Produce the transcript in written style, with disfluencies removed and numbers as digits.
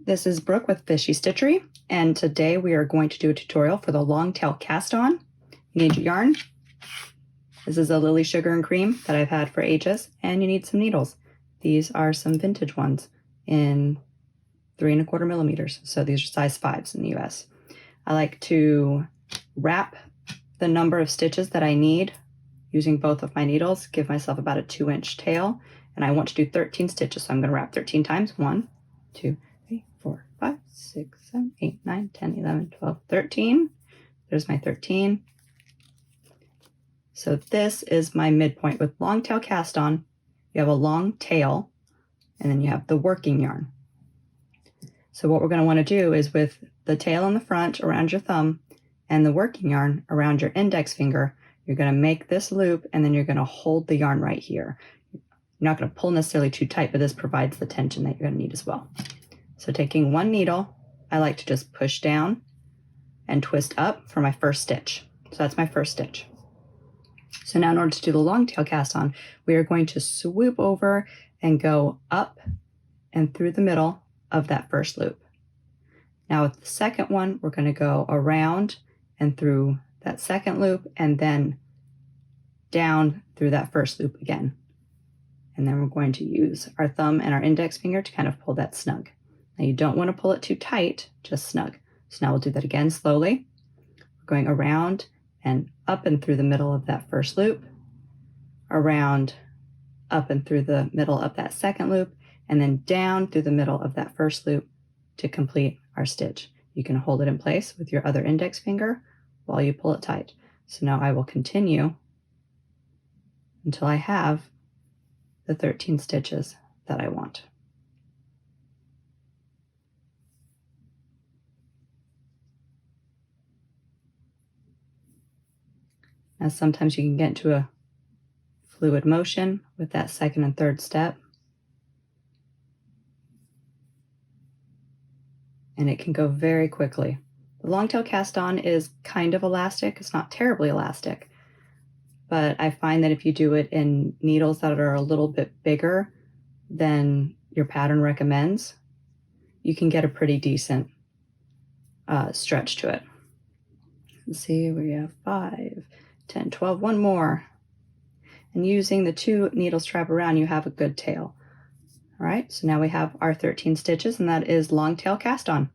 this is Brooke with Fishy Stitchery, and today we are going to do a tutorial for the long tail cast on. You need your yarn. This is a Lily Sugar and Cream that I've had for ages, and you need some needles. These are some vintage ones in 3¼ millimeters, so these are size 5s in the US. I like to wrap the number of stitches that I need using both of my needles, give myself about a 2-inch tail, and I want to do 13 stitches, so I'm going to wrap 13 times. 1, 2, 3, 4, 5, 6, 7, 8, 9, 10, 11, 12, 13. There's my 13. So this is my midpoint with long tail cast on. You have a long tail, and then you have the working yarn. So what we're going to want to do is with the tail in the front around your thumb and the working yarn around your index finger, you're going to make this loop, and then you're going to hold the yarn right here. You're not going to pull necessarily too tight, but this provides the tension that you're going to need as well. So taking one needle, I like to just push down and twist up for my first stitch. So that's my first stitch. So now in order to do the long tail cast on, we are going to swoop over and go up and through the middle of that first loop. Now with the second one, we're going to go around and through that second loop and then down through that first loop again. And then we're going to use our thumb and our index finger to kind of pull that snug. Now you don't want to pull it too tight, just snug. So now we'll do that again slowly. We're going around and up and through the middle of that first loop, around, up and through the middle of that second loop, and then down through the middle of that first loop to complete our stitch. You can hold it in place with your other index finger while you pull it tight. So now I will continue until I have the 13 stitches that I want. Now sometimes you can get into a fluid motion with that second and third step, and it can go very quickly. The long tail cast on is kind of elastic. It's not terribly elastic, but I find that if you do it in needles that are a little bit bigger than your pattern recommends, you can get a pretty decent stretch to it. Let's see, we have 5, 10, 12, one more. And using the 2 needles to wrap around, you have a good tail. All right, so now we have our 13 stitches, and that is long tail cast on.